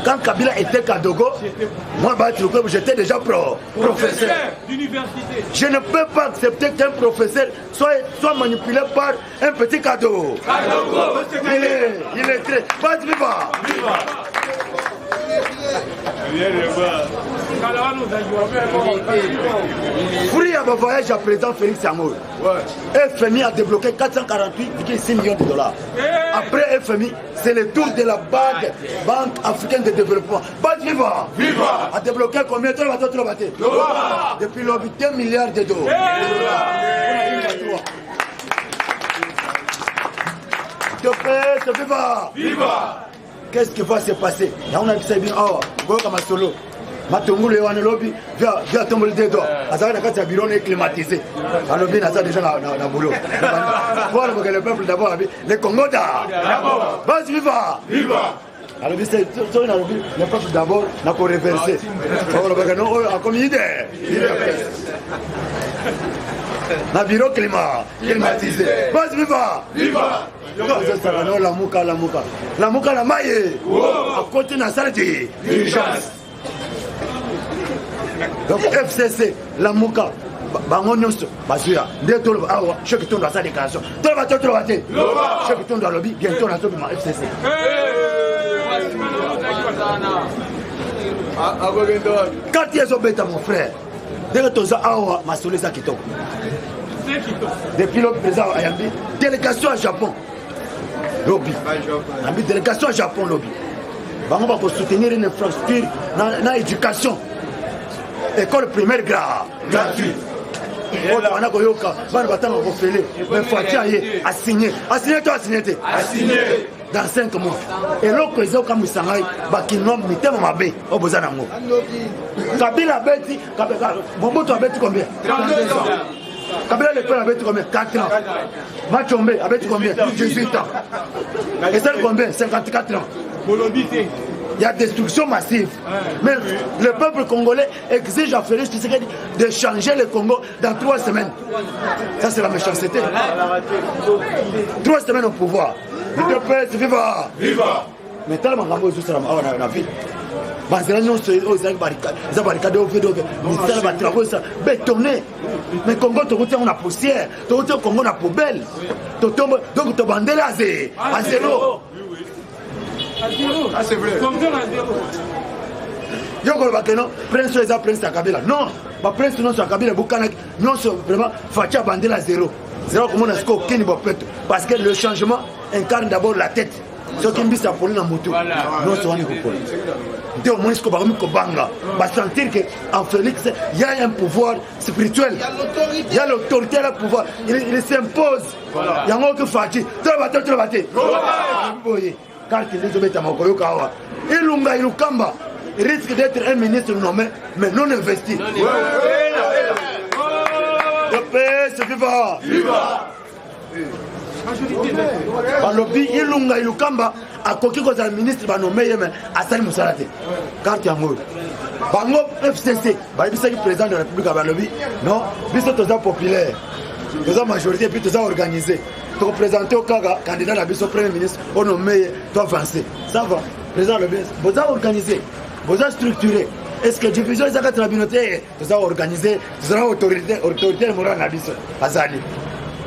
Quand Kabila était Kadogo, moi, j'étais déjà professeur d'université. Je ne peux pas accepter qu'un professeur soit manipulé par un petit cadeau. Il est très... Pas viva. Fruit à mon voyage à président Félix Samour. FMI a débloqué 448,6 millions de dollars. Après FMI, c'est le tour de la Banque africaine de développement. Bad Viva a débloqué combien? Depuis le 8 milliards de dollars. Viva! Qu'est-ce qui va se passer? On a vu ça bien. Solo. Matongolo et Wanelobi, via tomber le dedo. Azar n'a qu'à bureau climatisé. Alors bien, Azar déjà dans boulot. Voilà que le peuple d'abord, les Congoda. Bas Viva! Alors bien, c'est le peuple d'abord n'a pas reversé. Voilà que nous avons une idée. Na bureau climatisé. Bas Viva! La mouka la maille à côté de la salle d'urgence. Donc FCC, la mouka, bangonoso, bazuya, dès tout le awa, ceux qui tournent dans sa déclaration. Tout le bateau, ceux qui tournent dans le lobby, bientôt dans le FCC. Quand ils ont bêta mon frère, dès que tu as awa, ma solisa qui tombe. Depuis le président Ayambi, délégation à Japon. Lobby. Délégation au Japon, lobby. On va soutenir une infrastructure dans l'éducation. École primaire gratuite. On a Goyoka, on va t'en refaire. Mais Fatia a signé. A signé, toi, a signé. Dans 5 mois. Et l'autre président, comme Sangai, qui nomme Mitema Mabé, au Bozanango. Kabila Beti, Momoto a bêti combien? 32 ans. Kabila le père avait combien? 4 ans. Machombe avait combien? 18 ans. Et celle combien? 54 ans. Il y a destruction massive. Mais le peuple congolais exige à Félix Tshisekedi de changer le Congo dans 3 semaines. Ça, c'est la méchanceté. 3 semaines au pouvoir. Le peuple, viva! Mais tellement on a vu. Bétonné. Mais Congo, on a poussière. Congo, on a poubelle. Donc, tu bandes à zéro. Ah, c'est vrai. Prince les prince à Kabila. Non, prince non sur Kabila, non, c'est vraiment Fatia bandé à zéro. Zéro comme on a aucun parce que le changement incarne d'abord la tête. Ce qui me dit ça pour la moto. Non, c'est un au moins, on va sentir qu'en Félix, il y a un pouvoir spirituel. Il y a l'autorité, le pouvoir. Il s'impose. Il y a un autre Fati. Quand il risque d'être un ministre nommé, mais non investi. Le PS, viva! Balobi ilunga ilukamba akoki kozala ministre banomé yeme asali musala te carte ya ngolo bango FCC bayebisaki président de la République ya balobi non biso toza populaire toza majorité puis toza organisé tokoprésente okaka candidat na biso premier ministre onomé to avancer ça va président lobi boza organisé boza structuré. Est-ce que division ezaka na communauté toza organisé toza autorité morale na biso azali.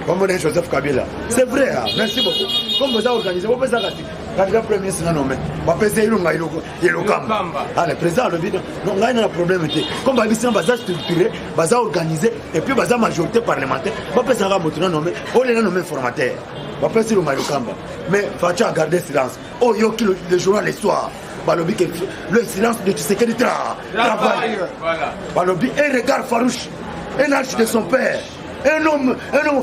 Comme on est Joseph Kabila. C'est vrai, hein? Merci beaucoup. Comme vous avez organisé, vous pouvez dire que le premier ministre n'a nommé. Vous pouvez dire que le président le vide. Non, il y a un problème. Comme vous avez structuré, vous avez organisé, et puis vous avez majorité parlementaire, vous pouvez dire que vous nommé, vous avez nommé formateur. Vous pouvez dire que mais il faut garder silence. Oh, il y a le journal le soir. Le silence de Tshisekedi travail. Balobi, un regard farouche, un âge de son père. Un homme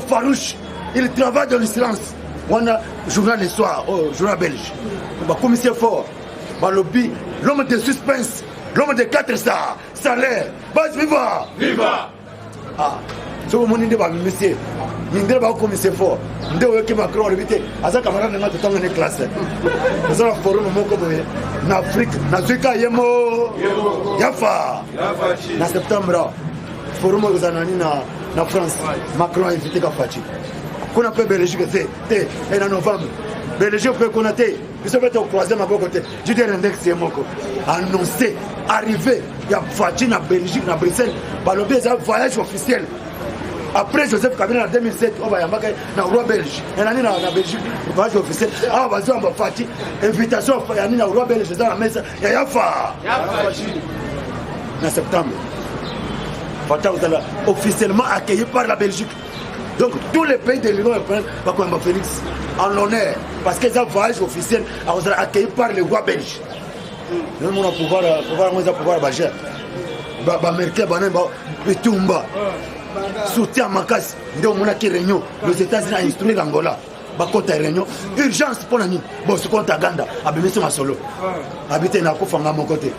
farouche, il travaille dans le silence. On a journal le soir, journal belge. Commissaire fort, l'homme de suspense, l'homme de 4 stars, salaire, base viva! Ah, ce que vous dites, monsieur, vous dites que commissaire fort, vous dites que Macron a évité, à sa camarade, nous avons une classe. Nous avons un forum en Afrique, dans ce cas, Yafa, en septembre, forum aux Ananina. Na France, Macron a invité Kafati. Qu'on appelle Belgique, c'est en novembre. Belgique peut connaître ils sont fait au croisement à côté. Je dis l'index c'est moko. Annoncé, arrivé, il y a Fatih en Belgique, en Bruxelles, il y a un voyage officiel. Après Joseph Kabila en 2007, on va y aller dans le roi belge. Il y a un en Belgique, le voyage officiel. Ah, on va dire Fatih, invitation dans le roi belge, dans la messe. Il y a Yafa. En septembre. Fatih officiellement accueilli par la Belgique. Donc tous les pays de l'Union européenne vont comme Félix en l'honneur parce qu'ils ont un voyage officiel accueilli par le roi belge. Nous avons pouvoir bager. Américain, Bitumba, soutien Makas, réunion. Les États-Unis ont instruit l'Angola. Bakota réunion. Urgence pour la nuit. Bon, ce compte à Ganda, Abimisi Masolo. Habité Nakofanga mon côté.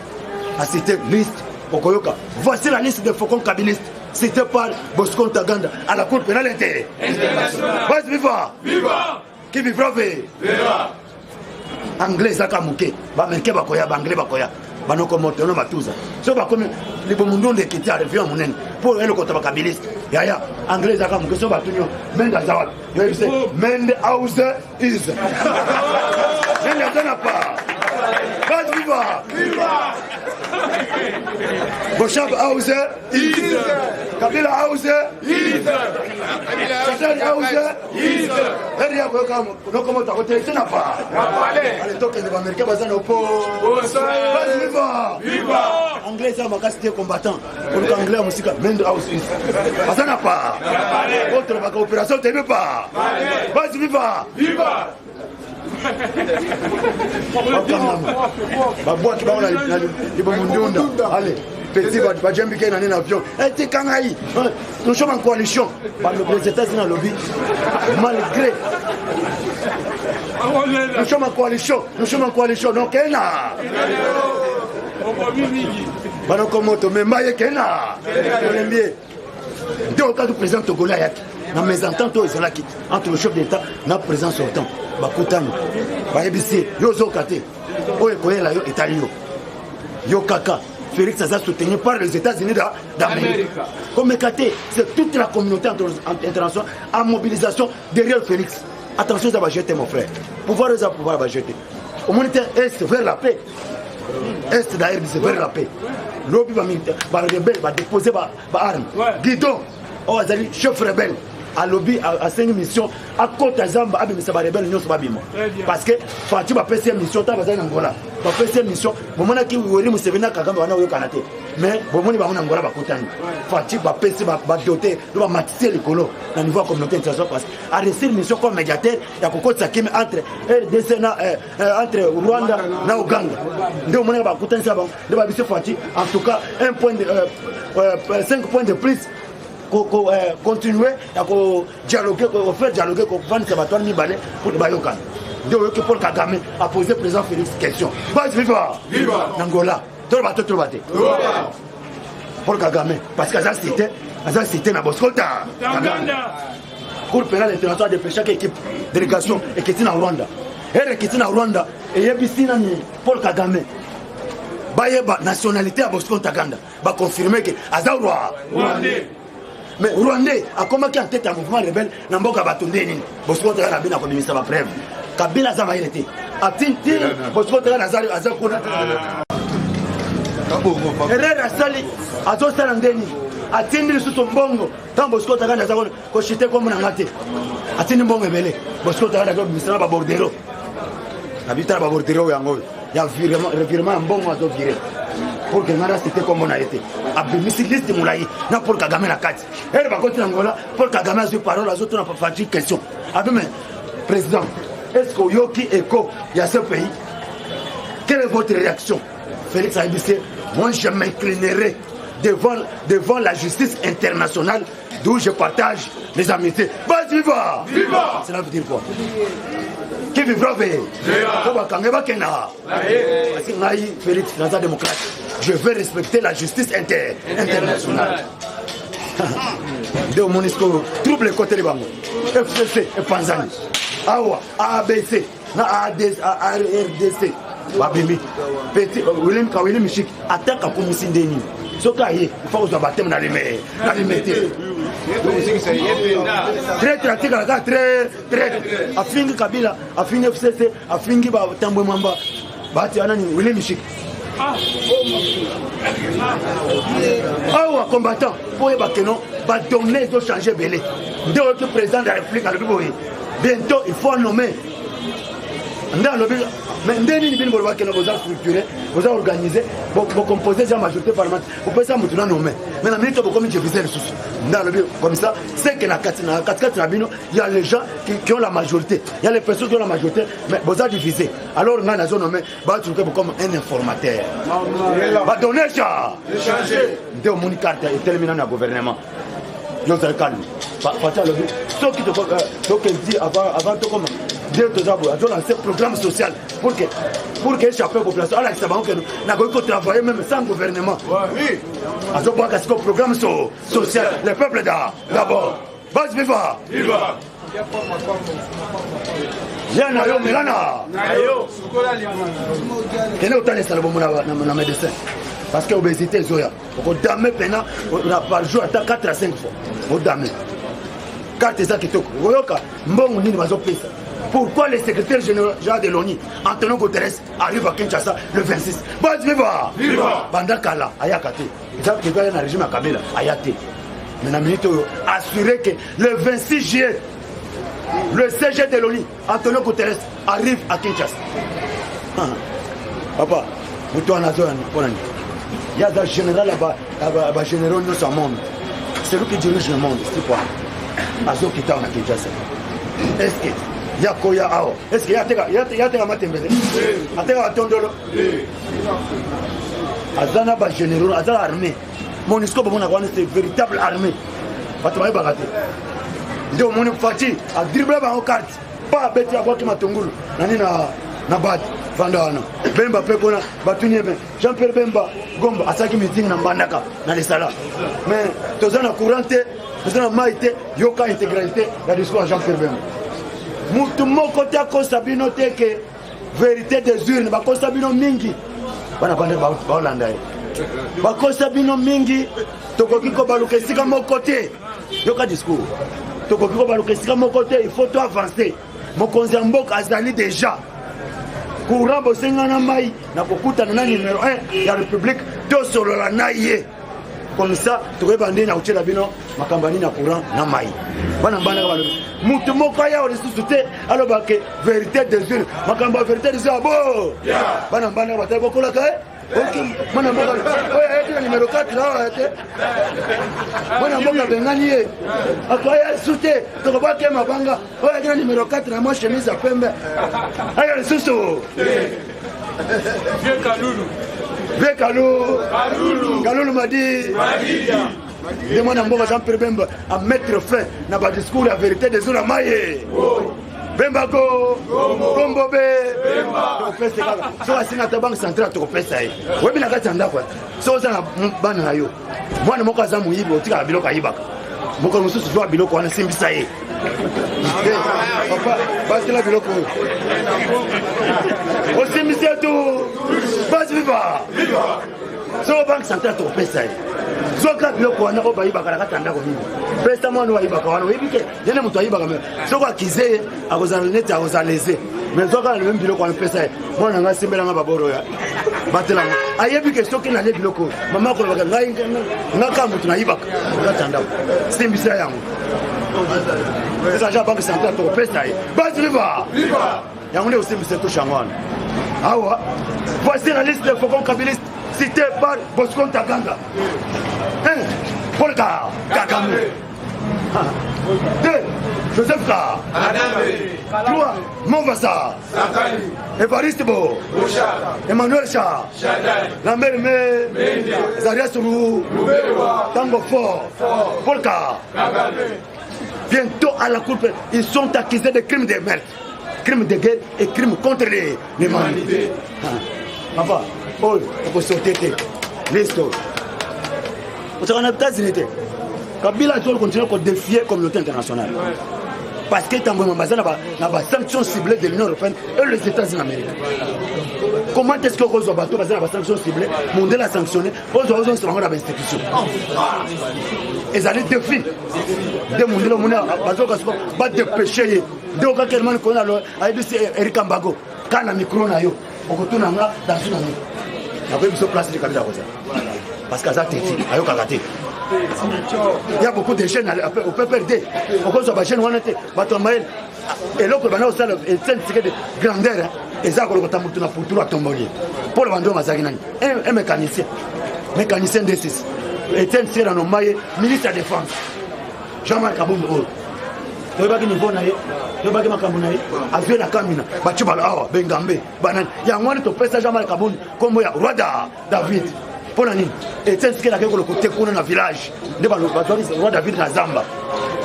À citer liste. Voici la liste des faucons kabylistes cités par Bosco Ntaganda à la Cour pénale internationale. Vas-y, viva! Viva! Qui vivra verra! Anglais Zakamouké, Bamenke Bakoya, Banglais Bakoya, Banoko Motono Matuza. Ce va comme les Bomundo de Kiti à revient à Mounen pour le côté kabylistes. Yaya, Anglais Zakamouké, ce va tout le monde. Mende Zawad. Mende House is. Je ne donne pas. Vas-y, viva! Viva! Boshab House is Kabila House is Chatani House is Eria Bokam no como ta côté c'est n'a pas allez toque les américains bazan au po viva viva anglais ça m'a cassé combattant pour anglais musique Mend House is bazan n'a pas autre ba coopération t'aime pas vas-y viva viva babwa kibao na libomundunda allez petit bajembi qui est dans un avion et kangai nous sommes en coalition les États-Unis dans le lobby malgré nous sommes en coalition donc ena banokomoto membaye kena olembie deux cas du président togolais yaki na mésentente entre le chef d'État et le président sortant bakutani bayebisi yo zokate oyo koyela yo etali yo kaka Félix a soutenu par les États-Unis d'Amérique. Comme Kate, c'est toute la communauté internationale en mobilisation derrière Félix. Attention, ça va jeter mon frère. Pouvoir va jeter. Au monde est vers la paix. Est d'ailleurs vers la paix. L'OBI va déposer des armes. Guidon, chef rebelle. À lobby à 5 missions à côté de Zamba à Bimisa Rebelle Union Sababimo parce que Fatih va faire une mission ta bazana Angola va faire une mission moment qui wori Museveni Kagame wana yo kanate mais bomoni ba Angola ba kotani Fatih va faire ba doter va matisser les colos dans niveau communauté internationale parce à réussir une mission comme médiateur ya kokotsa kimi entre RDC entre Rwanda na Uganda ndio mona ba kotani ça ba biso Fatih en tout cas 5 points de plus continuer à dialoguer, faire dialoguer, vendre ces bâtons Nibale pour les Bayokan. Donc, Paul Kagame a posé le président Félix question. Vas-y, viva! Viva! Angola, tout le bateau, tout le bateau. Paul Kagame, parce qu'à ça, c'était na Boscolta. Cour pénale internationale de chaque équipe, délégation, et qui est en Rwanda. Et qui est en Rwanda, et il y a Paul Kagame. Bayeba, nationalité à Boscolta Ganda, va confirmer que Azaoua, Rwandais. Mais Rwandais a commencé en tête un mouvement rebelle dans Mboka Batundeni. Bosco Tagana Bina comme ministre de la preuve. Kabila Zama il était. A Tinti, Bosco Tagana Azakuna. Herrera Sali, Azo Sarandeni. A Tinti sous son bongo. Tant Bosco Tagana Azakuna, Kochite comme un angate. A Tinti Bongo Bele. Bosco Tagana ministre de Babordero. Habita Babordero Yango. Il y a revirement un bon oiseau viré. Pour que Nara c'était comme on a été. Abimisi liste Moulaï, n'a pour Kagame la carte. Elle va continuer Angola, pour Kagame a eu parole, les autres n'ont pas fait une question. Abimé, président, est-ce qu'au Yoki Eko, il y a ce pays? Quelle est votre réaction? Félix Aïbissé, moi je m'inclinerai devant la justice internationale d'où je partage les amitiés. Vas-y, viva! Viva! Cela veut dire quoi? Qui vivra vers Félix, dans la démocratie. Je veux respecter la justice internationale. De Monisco, trouble côté de Bango. FCC et Panzani. Awa, ABC, ARDC. Babimi. Petit, William Kawili Michik, attaque à Koumoussindeni. Ce cas, il faut que vous abattez dans les métiers. Traître atikala très afingi Kabila afingi FCC afingi ba Tambwe Mwamba bati anani Willy Mishik awa combattant pour y bakeno ba donner ils ont changé belé dès que président de la République a le bientôt il faut nommer dans le mais ndeni ni bingo bakeno vous structuré vous organisé vous composer la majorité parlementaire vous pouvez ça mutuna nommer mais la minute comme je visais le souci dans le comme ça c'est que la 4 il y a les gens qui ont la majorité il y a les personnes qui ont la majorité mais vous avez divisé alors on a la zone nommée bah tu comme un informateur va donner ça changer de mon carte et terminer dans le gouvernement donc c'est calme pas le but ce qui te donc dit avant tout comme Dieu te a lancé un programme social pour que échapper aux populations. Alors, c'est bon que nous avons travaillé même sans gouvernement. Oui. Alors, on a un programme social. Le peuple d'abord. Bas viva. Viva. Yana yo melana. Nayo. Quel est autant de salabons dans médecin? Parce que l'obésité, Zoya. On dame par jour à 4 à 5 fois. On dame. 4 et ça qui toque. Bon, on va pesa. Pourquoi le secrétaire général de l'ONU, Antonio Guterres, arrive à Kinshasa le 26? Bas viva! Viva! Bandakala, Ayakate. Ils ont préparé un régime à Kabila, Ayate. Mais la minute assuré que le 26 juillet, le CG de l'ONU, Antonio Guterres, arrive à Kinshasa. Papa, toi, il y a des généraux là-bas, des généraux dans le monde. C'est lui qui dirige le monde, c'est quoi? Azo qui est à Kinshasa. Est-ce que Yakoya Ao. Est-ce qu'il y a Matembele? Atega Tondolo. Azana ba généraux, Azana armée. Monisco c'est une véritable armée. Fatouaï Bagate. Dio Moni Fati a dribblé en carte. Pas bête à voir qui m'a tongulu. Nani na bad. Vandana. Bemba Pekona, Batuni Jean-Pierre Bemba, Gomba, Asaki meeting na Mbandaka, na Lesala. Mais Tozana courante, Tozana maïté, Yoka intégralité, la discours à Jean-Pierre Bemba. Mutu moko te akosabino te ke vérité des urnes bakosabino mingi bana bande ba Hollande bakosabino mingi tokoki ko baluka esika moko te yoka discours tokoki ko baluka esika moko te il faut to avancer mokonzi mboka azali déjà courant bosenga na mai na kokutana na numéro 1 ya république to solo la naie comme ça tu vas bander na uchela bino makambani na courant na mai bana bana ba mutu moko ya ressuscité alors ba que vérité des urnes makamba vérité des abo bana bana ba ta bokola ka OK bana bana oya numéro 4 là bana bana bengani akoya ressuscité to ba ke mabanga oya numéro 4 na moi chemise à pembe aya ressuscité Vieux Kaloulou. Kaloulou m'a dit demande à Mboka Jean-Pierre Bemba à mettre fin à la discours la vérité des zones à Maïe. Bemba go, Gombo be, so asina ta banque centrale to pesa yi. Webi na kati ndako. So za na bana yo. Mwana moko za muyibi otika biloko ayibaka. Moko mususu zo biloko wana simbisa yi. Papa, basi la biloko. Osimbisa tu. Basi viva. Viva. So banque centrale to pesa yi. Zoka biloko wana ko bayibaka na kati ndako nini. Pesa mwana wayibaka wana webike. Yene mutu ayibaka me. So kwa kize akozana neti akozaleze. Mais zoka le même biloko wana pesa yi. Mwana nga simbela nga baboro ya. Batela. Ayebi ke soki na le biloko. Mama ko baka ngai ngaka mutu na yibaka. Kati ndako. Simbisa yango. C'est ça, j'ai banque centrale pour pesa. Basi viva! Viva! Yango aussi monsieur Touchangwan. Ah ouais. Voici la liste des faucons kabylistes cités par Bosco Ntaganda. 1. Paul Kagame. 2. Joseph Ka. 3. Mombasa. Evariste Bo. Emmanuel Cha. Lambert Me. Zaria Sourou. Tango Fort. Paul Kagame. Bientôt à la Cour, ils sont accusés de crimes de meurtre, crimes de guerre et crimes contre l'humanité. Papa, on peut sauter l'histoire. On s'en a peut-être unité. Kabila doit continuer à défier la communauté internationale. Parce que tant que nous avons des sanctions ciblées de l'Union européenne et les États-Unis d'Amérique. Comment est-ce que nous avons des sanctions ciblées? Le monde a sanctionné, nous avons des institutions. ezali défi de mondelo mona bazoka siko ba dépêcher de oka kelman ko na lo ayebisi Eric Mbago kana micro na yo okotuna nga dans une année na ko biso place de kabila koza parce que ça titi ayoka kate il y a beaucoup de jeunes au PPRD on cause ba jeunes wana te bato mael eloko bana osala etienne sike de grandeur eza kolokota mutu na puturu atomboli pour le bando mazaki nani un mécanicien D6 Etienne Sera no maye ministre de défense Jean-Marc Kabumbu oyo toyebaki niveau na ye toyebaki makambo na ye avie na kamina bacibala awa bengambe banani yango wana topesa Jean-Marc Kabumbu kombo ya roi David mpo na nini Etienne Sera akei koloko te kuna na village nde bazwaki roi David na zamba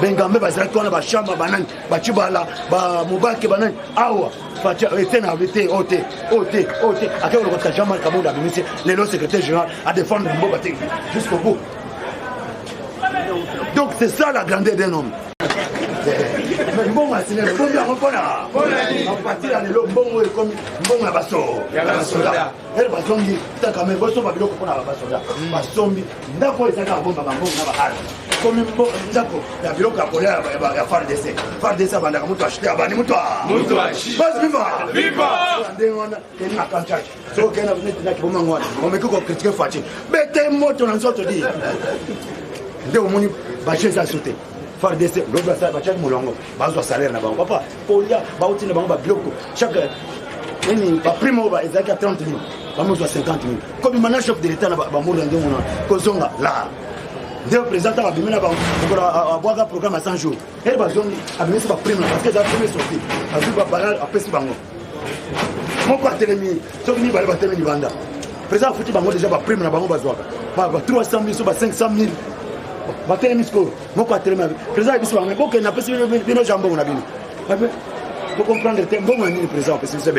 bengambe bazalaki wana bashamba banani bacibala bamobake banani awa Etienne avait été ôté. À quel moment Jean-Marc Kabumbu a mis le secrétaire général à défendre le mot jusqu'au bout. Donc c'est ça la grandeur d'un homme. Bon, c'est le bon on partit dans le bon comme bon à basso. Elle va zombie, tant qu'à même, vous sommes à l'eau pour la bassola. Basombi, d'accord, c'est un bon maman, comme un bon d'accord, la bureau capolé à faire des essais. Faire des essais avant de acheter à Bani Moutoua. Viva! On a canchage. So, on a venu à Kibomango, on met qu'on critique Fatih. Mais t'es mort, on en sort de dire. Dès au monde, Bachel s'est sauté. Faire des essais, l'autre va faire Bachel Moulongo. Bazo salaire là-bas. Papa, Polia, Baouti, le bango, Bloco. Chaque. La prime, ils ont 30 000. Vamos à 50 000. Comme le manager de l'État, là. Le président a bien avoir un programme à 100 jours. Elle va donner à bien sa prime parce que la prime est sortie. Elle va faire ce bango. Mon quartier est ce qui va être le banda. Le président a foutu bango déjà la prime na bango bazoa. 300 000 sur 500 000. Va faire un score. Mon quartier est le président a dit bango. Bon, qu'il n'a pas su le jambon on a bien. Pour comprendre le thème, bon, le président a fait ce que c'est